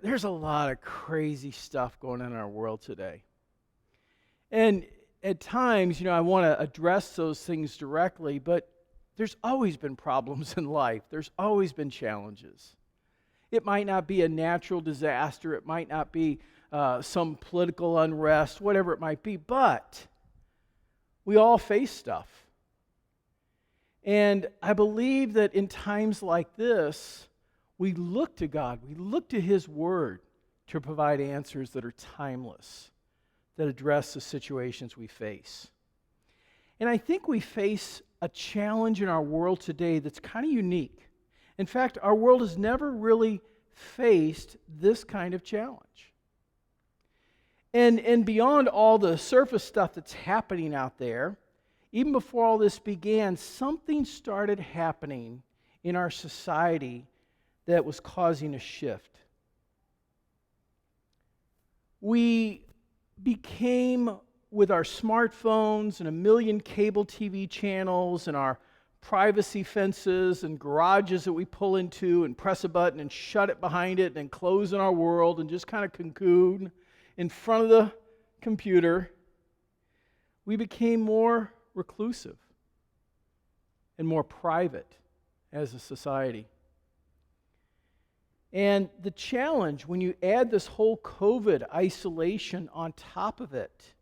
There's a lot of crazy stuff going on in our world today. And at times, I want to address those things directly, but there's always been problems in life. There's always been challenges. It might not be a natural disaster. It might not be some political unrest, whatever it might be, but we all face stuff. And I believe that in times like this, we look to God, we look to His Word to provide answers that are timeless, that address the situations we face. And I think we face a challenge in our world today that's kind of unique. In fact, our world has never really faced this kind of challenge. And beyond all the surface stuff that's happening out there, even before all this began, something started happening in our society that was causing a shift. We became, with our smartphones and a million cable TV channels and our privacy fences and garages that we pull into and press a button and shut it behind it and then close in our world and just kind of cocoon in front of the computer, we became more reclusive and more private as a society. And the challenge, when you add this whole COVID isolation on top of it,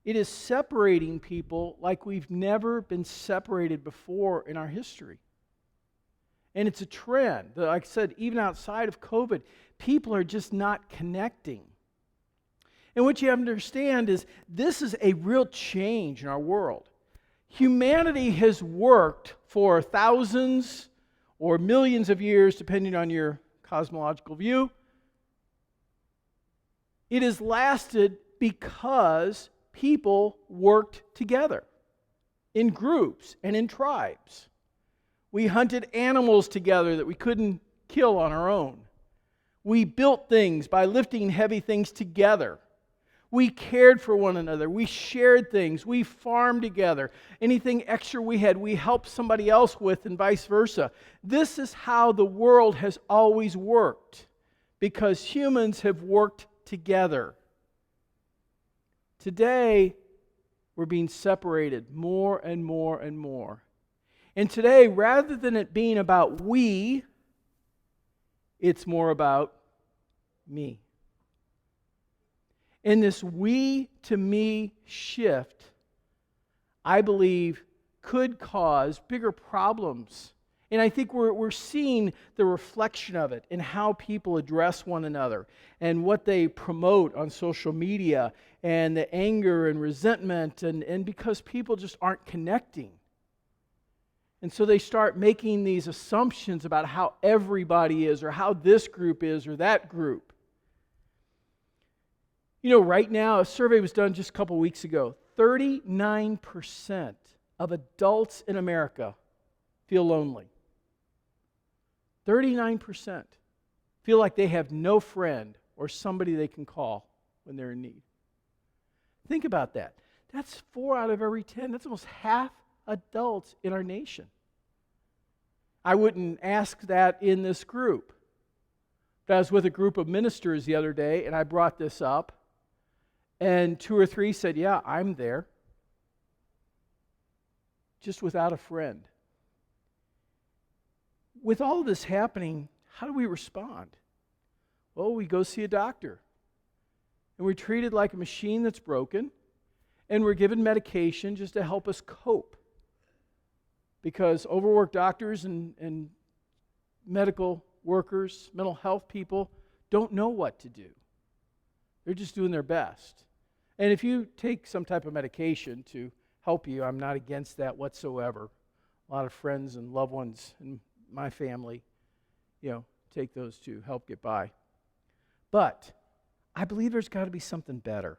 it is separating people like we've never been separated before in our history. And it's a trend. Like I said, even outside of COVID, people are just not connecting. And what you have to understand is this is a real change in our world. Humanity has worked for thousands or millions of years, depending on your cosmological view. It has lasted because people worked together in groups and in tribes. We hunted animals together that we couldn't kill on our own. We built things by lifting heavy things together. We cared for one another. We shared things. We farmed together. Anything extra we had, we helped somebody else with, and vice versa. This is how the world has always worked, because humans have worked together. Today, we're being separated more and more and more. And today, rather than it being about we, it's more about me. And this we to me shift, I believe, could cause bigger problems. And I think we're seeing the reflection of it in how people address one another and what they promote on social media and the anger and resentment and because people just aren't connecting. And so they start making these assumptions about how everybody is or how this group is or that group. Right now, a survey was done just a couple weeks ago. 39% of adults in America feel lonely. 39% feel like they have no friend or somebody they can call when they're in need. Think about that. That's 4 out of every 10. That's almost half adults in our nation. I wouldn't ask that in this group. But I was with a group of ministers the other day, and I brought this up. And 2 or 3 said, yeah, I'm there. Just without a friend. With all of this happening, how do we respond? Well, we go see a doctor. And we're treated like a machine that's broken. And we're given medication just to help us cope. Because overworked doctors and medical workers, mental health people, don't know what to do. They're just doing their best. And if you take some type of medication to help you, I'm not against that whatsoever. A lot of friends and loved ones in my family, take those to help get by. But I believe there's got to be something better.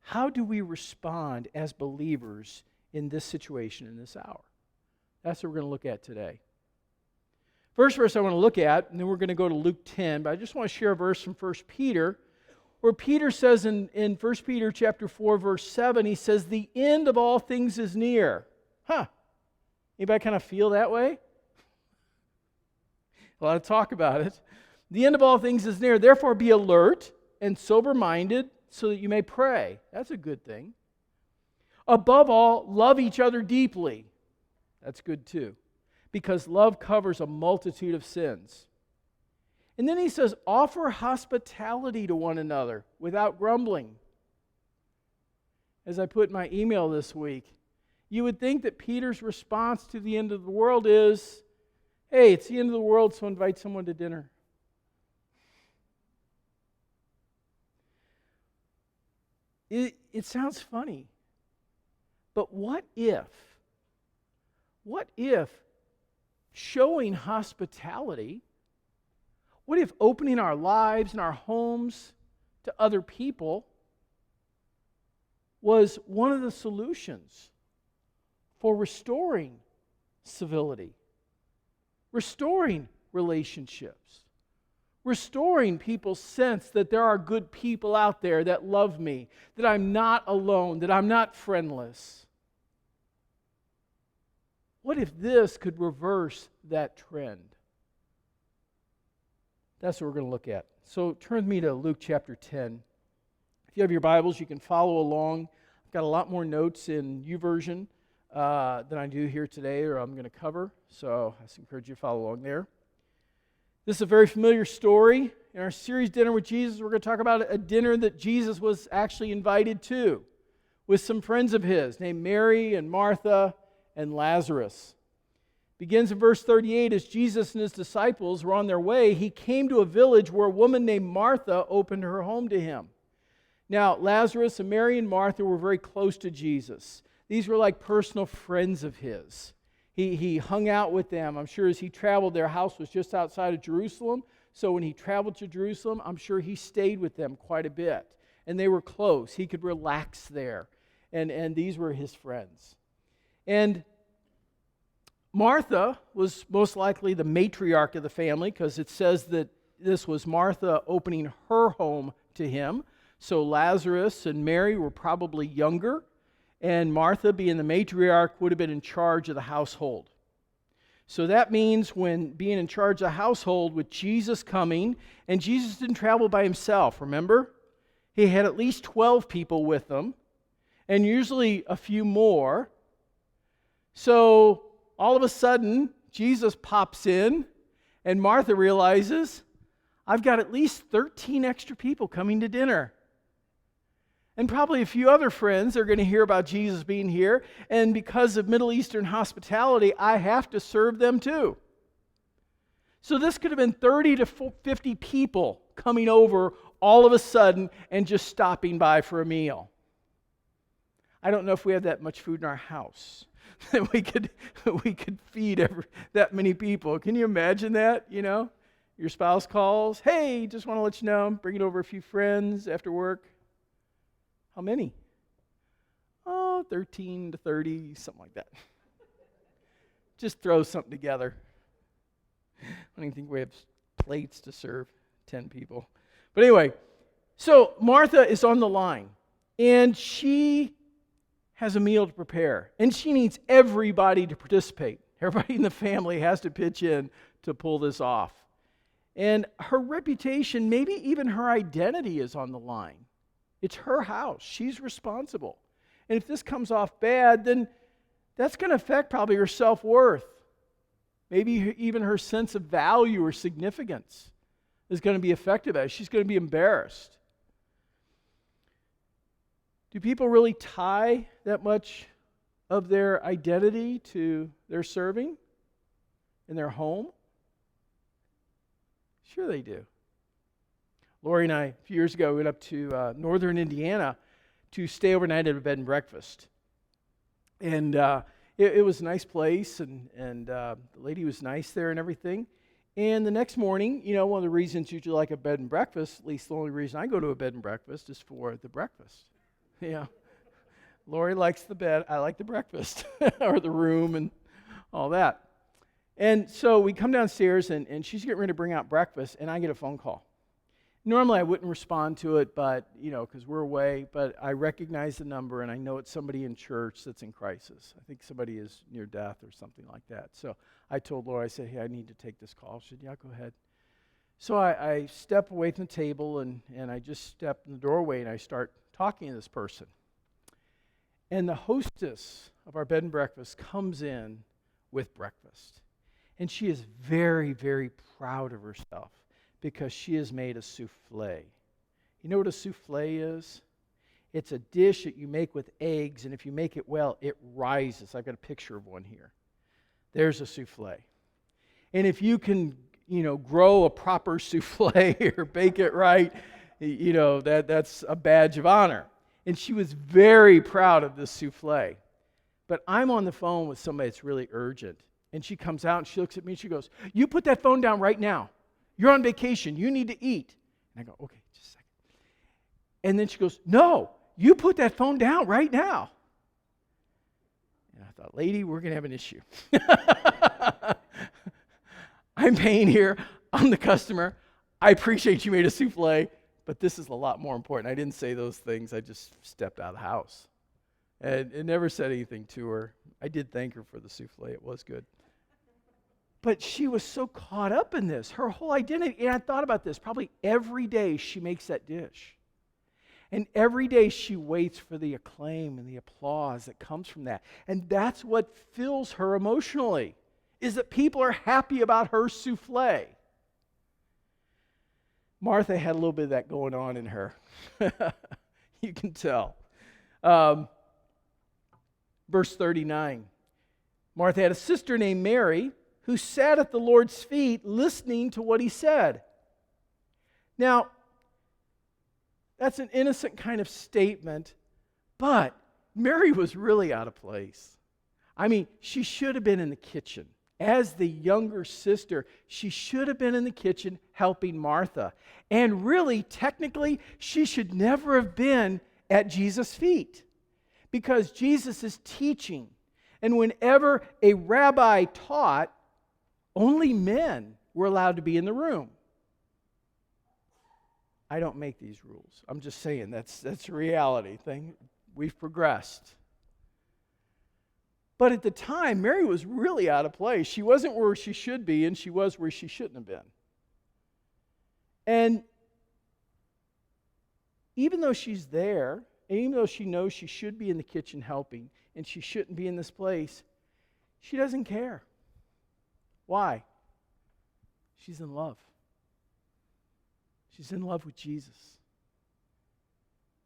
How do we respond as believers in this situation, in this hour? That's what we're going to look at today. First verse I want to look at, and then we're going to go to Luke 10, but I just want to share a verse from 1 Peter, where Peter says in 1 Peter chapter 4, verse 7, he says, the end of all things is near. Anybody kind of feel that way? A lot of talk about it. The end of all things is near. Therefore, be alert and sober-minded so that you may pray. That's a good thing. Above all, love each other deeply. That's good too, because love covers a multitude of sins. And then he says, offer hospitality to one another without grumbling. As I put in my email this week, you would think that Peter's response to the end of the world is, hey, it's the end of the world, so invite someone to dinner. It sounds funny, but what if showing hospitality, what if opening our lives and our homes to other people was one of the solutions for restoring civility, restoring relationships, restoring people's sense that there are good people out there that love me, that I'm not alone, that I'm not friendless? What if this could reverse that trend? That's what we're going to look at. So turn with me to Luke chapter 10. If you have your Bibles, you can follow along. I've got a lot more notes in YouVersion than I do here today, or I'm going to cover. So I just encourage you to follow along there. This is a very familiar story. In our series, Dinner with Jesus, we're going to talk about a dinner that Jesus was actually invited to with some friends of his named Mary and Martha and Lazarus. Begins in verse 38. As Jesus and his disciples were on their way, he came to a village where a woman named Martha opened her home to him. Now, Lazarus and Mary and Martha were very close to Jesus. These were like personal friends of his. He hung out with them. I'm sure as he traveled, their house was just outside of Jerusalem. So when he traveled to Jerusalem, I'm sure he stayed with them quite a bit. And they were close. He could relax there. And these were his friends. And Martha was most likely the matriarch of the family, because it says that this was Martha opening her home to him. So Lazarus and Mary were probably younger, and Martha, being the matriarch, would have been in charge of the household. So that means when being in charge of the household, with Jesus coming, and Jesus didn't travel by himself, remember? He had at least 12 people with him, and usually a few more. So all of a sudden, Jesus pops in, and Martha realizes, I've got at least 13 extra people coming to dinner. And probably a few other friends are going to hear about Jesus being here. And because of Middle Eastern hospitality, I have to serve them too. So this could have been 30 to 50 people coming over all of a sudden and just stopping by for a meal. I don't know if we have that much food in our house that we could feed that many people. Can you imagine that? You know, your spouse calls, hey, just want to let you know, I'm bringing over a few friends after work. How many? Oh, 13 to 30, something like that. Just throw something together. I don't even think we have plates to serve 10 people. But anyway, so Martha is on the line, and she has a meal to prepare, and she needs everybody to participate. Everybody in the family has to pitch in to pull this off. And her reputation, maybe even her identity, is on the line. It's her house. She's responsible. And if this comes off bad, then that's going to affect probably her self-worth. Maybe even her sense of value or significance is going to be affected by it. She's going to be embarrassed. Do people really tie that much of their identity to their serving in their home? Sure they do. Lori and I, a few years ago, went up to northern Indiana to stay overnight at a bed and breakfast. And it was a nice place, and the lady was nice there and everything. And the next morning, you know, one of the reasons you like a bed and breakfast, at least the only reason I go to a bed and breakfast, is for the breakfast. Yeah. Lori likes the bed, I like the breakfast, or the room and all that. And so we come downstairs, and she's getting ready to bring out breakfast, and I get a phone call. Normally I wouldn't respond to it, but, you know, because we're away, but I recognize the number, and I know it's somebody in church that's in crisis. I think somebody is near death or something like that. So I told Laura, I said, hey, I need to take this call. She said, yeah, go ahead. So I step away from the table, and I just step in the doorway, and I start talking to this person. And the hostess of our bed and breakfast comes in with breakfast. And she is very, very proud of herself because she has made a souffle. You know what a souffle is? It's a dish that you make with eggs, and if you make it well, it rises. I've got a picture of one here. There's a souffle. And if you can, grow a proper souffle or bake it right, that's a badge of honor. And she was very proud of this souffle. But I'm on the phone with somebody that's really urgent. And she comes out and she looks at me and she goes, "You put that phone down right now. You're on vacation. You need to eat." And I go, "Okay, just a second." And then she goes, "No, you put that phone down right now." And I thought, lady, we're going to have an issue. I'm paying here. I'm the customer. I appreciate you made a souffle, but this is a lot more important. I didn't say those things. I just stepped out of the house. And never said anything to her. I did thank her for the souffle. It was good. But she was so caught up in this, her whole identity. And I thought about this. Probably every day she makes that dish. And every day she waits for the acclaim and the applause that comes from that. And that's what fills her emotionally, is that people are happy about her souffle. Martha had a little bit of that going on in her. You can tell. Verse 39. Martha had a sister named Mary who sat at the Lord's feet listening to what he said. Now, that's an innocent kind of statement, but Mary was really out of place. I mean, she should have been in the kitchen. As the younger sister, she should have been in the kitchen helping Martha. And really, technically, she should never have been at Jesus' feet because Jesus is teaching. And whenever a rabbi taught, only men were allowed to be in the room. I don't make these rules. I'm just saying that's a reality thing. We've progressed. But at the time, Mary was really out of place. She wasn't where she should be, and she was where she shouldn't have been. And even though she's there, and even though she knows she should be in the kitchen helping, and she shouldn't be in this place, she doesn't care. Why? She's in love. She's in love with Jesus.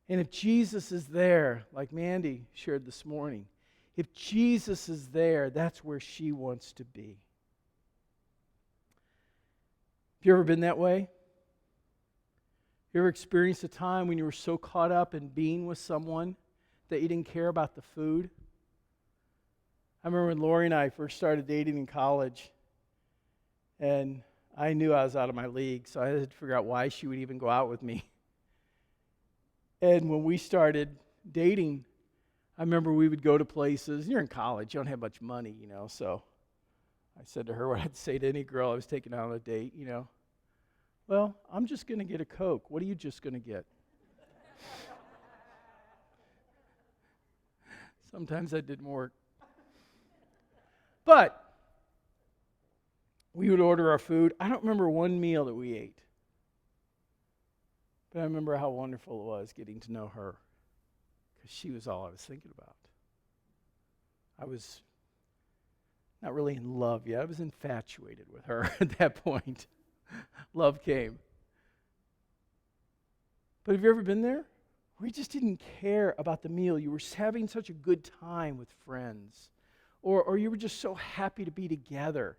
And if Jesus is there, like Mandy shared this morning, if Jesus is there, that's where she wants to be. Have you ever been that way? You ever experienced a time when you were so caught up in being with someone that you didn't care about the food? I remember when Lori and I first started dating in college, and I knew I was out of my league, so I had to figure out why she would even go out with me. And when we started dating, I remember we would go to places. You're in college, you don't have much money, so I said to her what I'd say to any girl I was taking out on a date, "Well, I'm just going to get a Coke. What are you just going to get?" Sometimes that didn't work. But we would order our food. I don't remember one meal that we ate. But I remember how wonderful it was getting to know her, because she was all I was thinking about. I was not really in love yet. I was infatuated with her at that point. Love came. But have you ever been there? Where you just didn't care about the meal. You were having such a good time with friends. Or you were just so happy to be together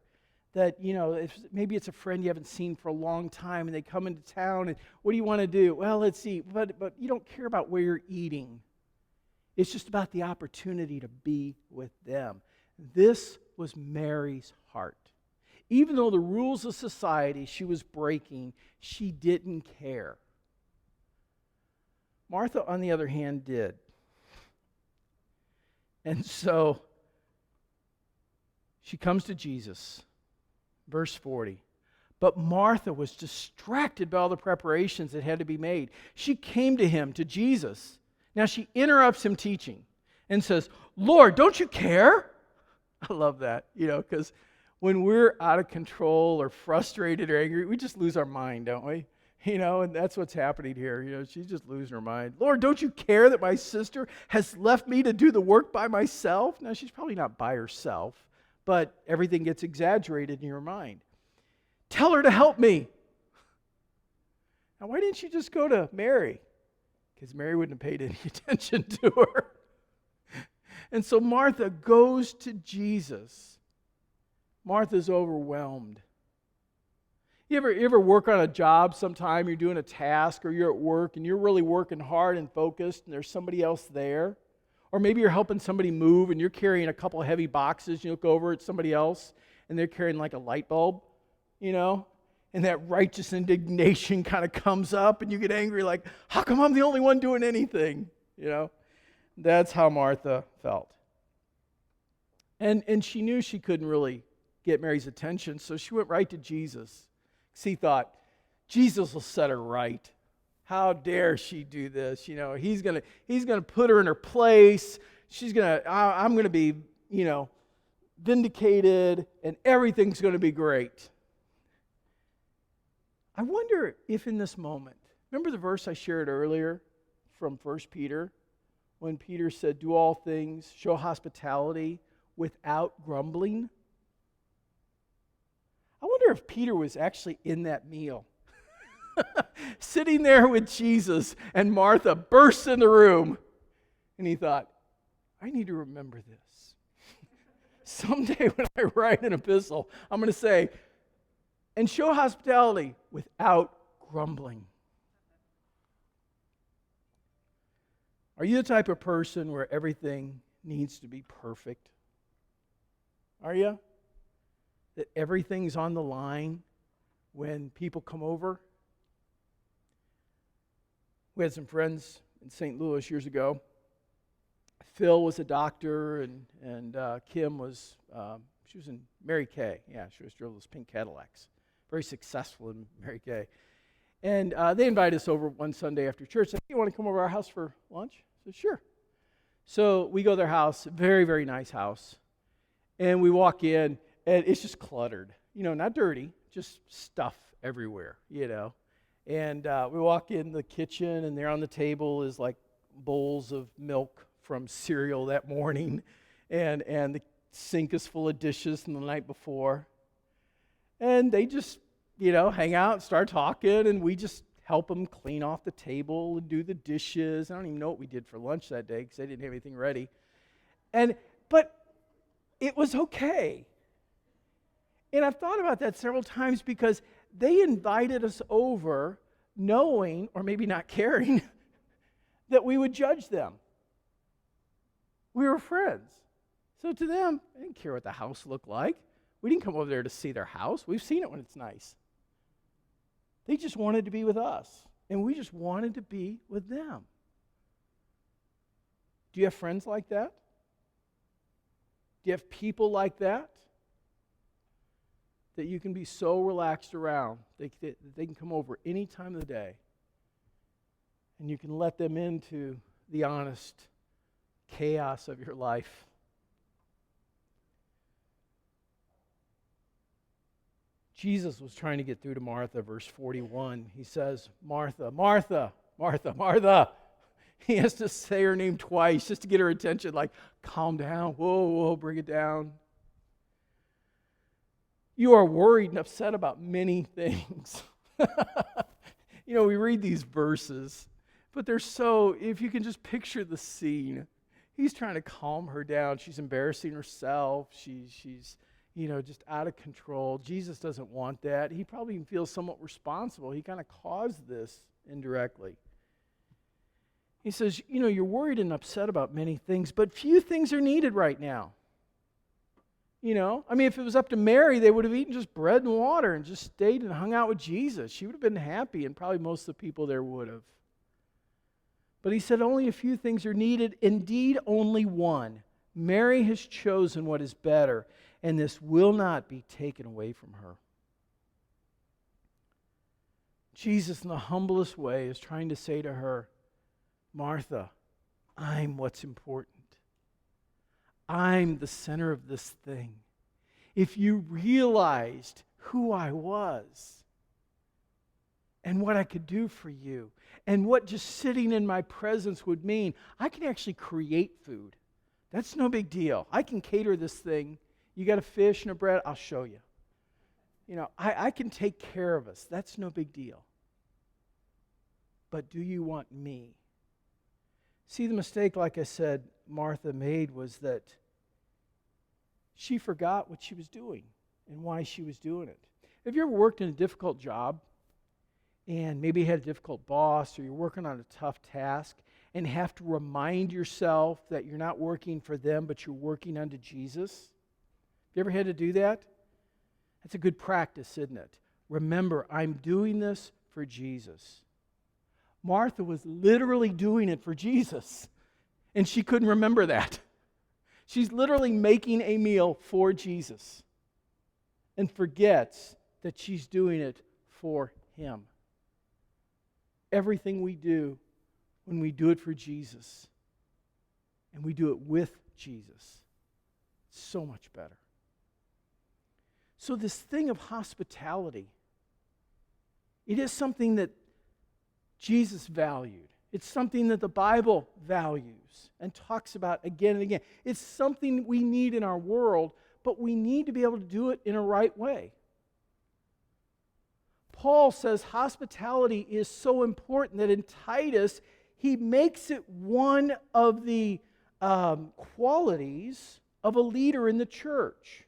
that, maybe it's a friend you haven't seen for a long time and they come into town and what do you want to do? Well, let's eat. But you don't care about where you're eating. It's just about the opportunity to be with them. This was Mary's heart. Even though the rules of society she was breaking, she didn't care. Martha, on the other hand, did. And so she comes to Jesus. Verse 40. But Martha was distracted by all the preparations that had to be made. She came to him, to Jesus. Now she interrupts him teaching and says, "Lord, don't you care?" I love that, because when we're out of control or frustrated or angry, we just lose our mind, don't we? And that's what's happening here. She's just losing her mind. Lord, don't you care that my sister has left me to do the work by myself? Now, she's probably not by herself, but everything gets exaggerated in your mind. Tell her to help me. Now, why didn't she just go to Mary? Because Mary wouldn't have paid any attention to her. And so Martha goes to Jesus. Martha's overwhelmed. You ever work on a job sometime, you're doing a task, or you're at work, and you're really working hard and focused, and there's somebody else there? Or maybe you're helping somebody move, and you're carrying a couple of heavy boxes, and you look over at somebody else, and they're carrying like a light bulb, and that righteous indignation kind of comes up, and you get angry like, how come I'm the only one doing anything? That's how Martha felt. And she knew she couldn't really get Mary's attention, so she went right to Jesus. She thought, Jesus will set her right. How dare she do this? He's gonna put her in her place. I'm gonna be, vindicated, and everything's gonna be great. I wonder if in this moment, remember the verse I shared earlier from 1 Peter, when Peter said, do all things, show hospitality without grumbling? I wonder if Peter was actually in that meal, sitting there with Jesus, and Martha bursts in the room, and he thought, I need to remember this. Someday when I write an epistle, I'm going to say, and show hospitality without grumbling. Are you the type of person where everything needs to be perfect? Are you? That everything's on the line when people come over? We had some friends in St. Louis years ago. Phil was a doctor, and Kim was, she was in Mary Kay. Yeah, she was drove those pink Cadillacs. Very successful in Mary Kay. And they invited us over one Sunday after church. They said, you want to come over to our house for lunch? I said, sure. So we go to their house, very, very nice house. And we walk in, and it's just cluttered. Not dirty, just stuff everywhere, And we walk in the kitchen, and there on the table is like bowls of milk from cereal that morning. And the sink is full of dishes from the night before. And they just, hang out, start talking, and we just help them clean off the table and do the dishes. I don't even know what we did for lunch that day because I didn't have anything ready. But it was okay. And I've thought about that several times because they invited us over knowing, or maybe not caring, that we would judge them. We were friends. So to them, they didn't care what the house looked like. We didn't come over there to see their house. We've seen it when it's nice. They just wanted to be with us, and we just wanted to be with them. Do you have friends like that? Do you have people like that? That you can be so relaxed around, they can come over any time of the day, and you can let them into the honest chaos of your life. Jesus was trying to get through to Martha, verse 41. He says, Martha, Martha, Martha, Martha. He has to say her name twice just to get her attention, like, calm down, whoa, bring it down. You are worried and upset about many things. We read these verses, but they're so, if you can just picture the scene, he's trying to calm her down. She's embarrassing herself. She's just out of control. Jesus doesn't want that. He probably feels somewhat responsible. He kind of caused this indirectly. He says, you're worried and upset about many things, but few things are needed right now. If it was up to Mary, they would have eaten just bread and water and just stayed and hung out with Jesus. She would have been happy, and probably most of the people there would have. But he said only a few things are needed, indeed only one. Mary has chosen what is better, and this will not be taken away from her. Jesus, in the humblest way, is trying to say to her, Martha, I'm what's important. I'm the center of this thing. if you realized who I was and what I could do for you and what just sitting in my presence would mean, I can actually create food. That's no big deal. I can cater this thing. You got a fish and a bread? I'll show you. I can take care of us. That's no big deal. But do you want me? See, the mistake, like I said, Martha made was that she forgot what she was doing and why she was doing it. Have you ever worked in a difficult job and maybe you had a difficult boss or you're working on a tough task and have to remind yourself that you're not working for them but you're working unto Jesus? Have you ever had to do that? That's a good practice, isn't it? Remember, I'm doing this for Jesus. Martha was literally doing it for Jesus, and she couldn't remember that. She's literally making a meal for Jesus and forgets that she's doing it for Him. Everything we do, when we do it for Jesus and we do it with Jesus, it's so much better. So this thing of hospitality, it is something that Jesus valued. It's something that the Bible values and talks about again and again. It's something we need in our world, but we need to be able to do it in a right way. Paul says hospitality is so important that in Titus, he makes it one of the qualities of a leader in the church.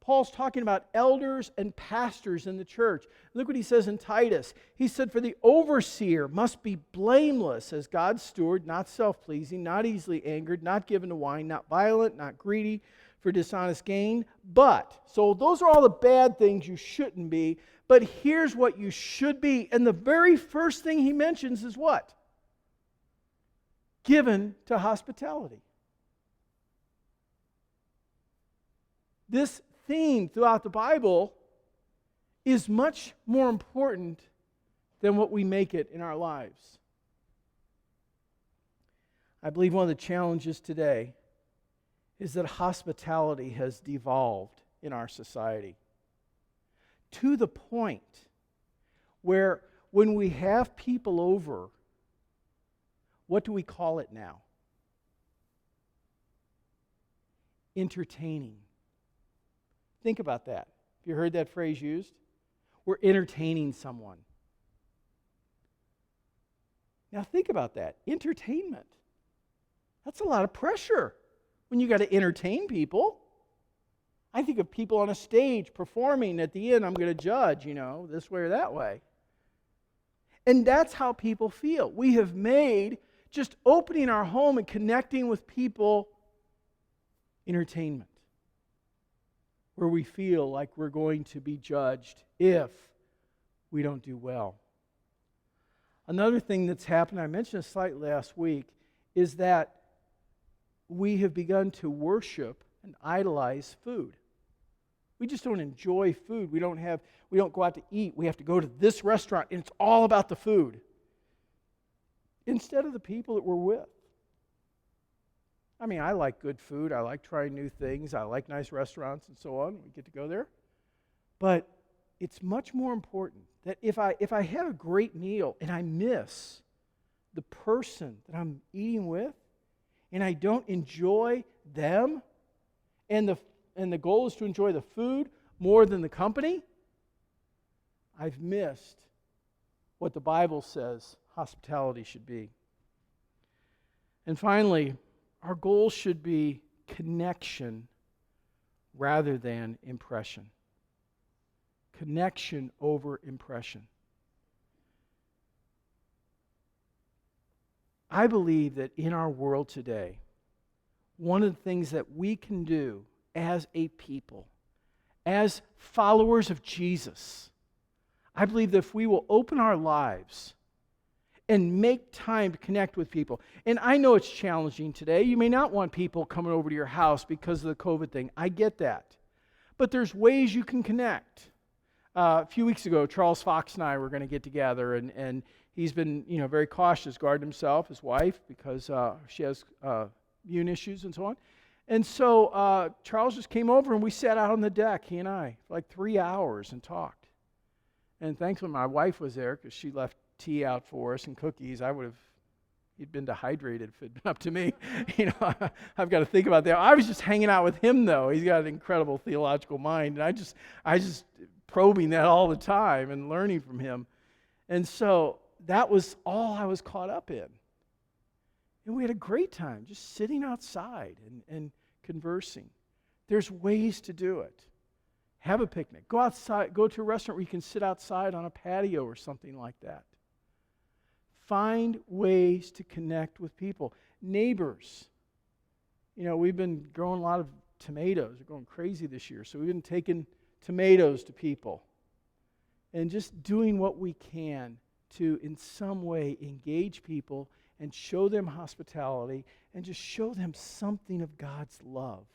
Paul's talking about elders and pastors in the church. Look what he says in Titus. He said, "For the overseer must be blameless as God's steward, not self-pleasing, not easily angered, not given to wine, not violent, not greedy for dishonest gain, but," so those are all the bad things you shouldn't be, but here's what you should be. And the very first thing he mentions is what? Given to hospitality. This theme throughout the Bible is much more important than what we make it in our lives. I believe one of the challenges today is that hospitality has devolved in our society to the point where when we have people over, what do we call it now? Entertaining. Think about that. Have you heard that phrase used? We're entertaining someone. Now think about that. Entertainment. That's a lot of pressure when you got to entertain people. I think of people on a stage performing. At the end, I'm going to judge, this way or that way. And that's how people feel. We have made just opening our home and connecting with people entertainment, where we feel like we're going to be judged if we don't do well. Another thing that's happened, I mentioned this slightly last week, is that we have begun to worship and idolize food. We just don't enjoy food. We don't go out to eat. We have to go to this restaurant, and it's all about the food instead of the people that we're with. I mean, I like good food. I like trying new things. I like nice restaurants and so on. We get to go there. But it's much more important that if I have a great meal and I miss the person that I'm eating with and I don't enjoy them and the goal is to enjoy the food more than the company, I've missed what the Bible says hospitality should be. And finally, our goal should be connection rather than impression. Connection over impression. I believe that in our world today, one of the things that we can do as a people, as followers of Jesus, I believe that if we will open our lives and make time to connect with people. And I know it's challenging today. You may not want people coming over to your house because of the COVID thing. I get that. But there's ways you can connect. A few weeks ago, Charles Fox and I were going to get together, and he's been very cautious, guarding himself, his wife, because she has immune issues and so on. And so Charles just came over and we sat out on the deck, he and I, for like 3 hours and talked. And thankfully my wife was there because she left tea out for us and cookies. He'd been dehydrated if it'd been up to me. I've got to think about that. I was just hanging out with him though. He's got an incredible theological mind. And I just probing that all the time and learning from him. And so that was all I was caught up in. And we had a great time just sitting outside and conversing. There's ways to do it. Have a picnic. Go outside. Go to a restaurant where you can sit outside on a patio or something like that. Find ways to connect with people. Neighbors. We've been growing a lot of tomatoes. We're going crazy this year. So we've been taking tomatoes to people. And just doing what we can to, in some way, engage people and show them hospitality and just show them something of God's love.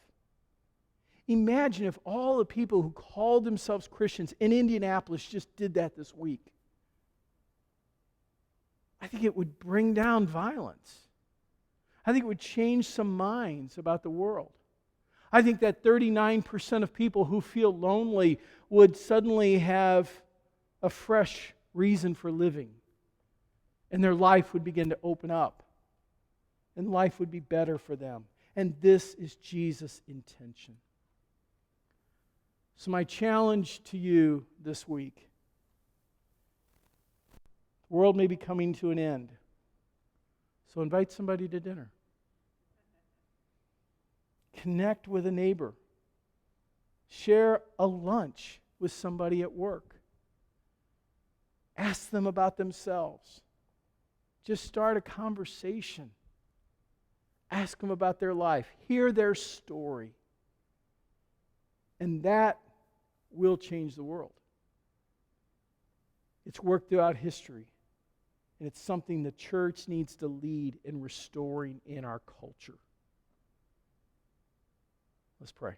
Imagine if all the people who called themselves Christians in Indianapolis just did that this week. I think it would bring down violence. I think it would change some minds about the world. I think that 39% of people who feel lonely would suddenly have a fresh reason for living. And their life would begin to open up. And life would be better for them. And this is Jesus' intention. So my challenge to you this week, the world may be coming to an end. So invite somebody to dinner. Connect with a neighbor. Share a lunch with somebody at work. Ask them about themselves. Just start a conversation. Ask them about their life. Hear their story. And that will change the world. It's worked throughout history. And it's something the church needs to lead in restoring in our culture. Let's pray.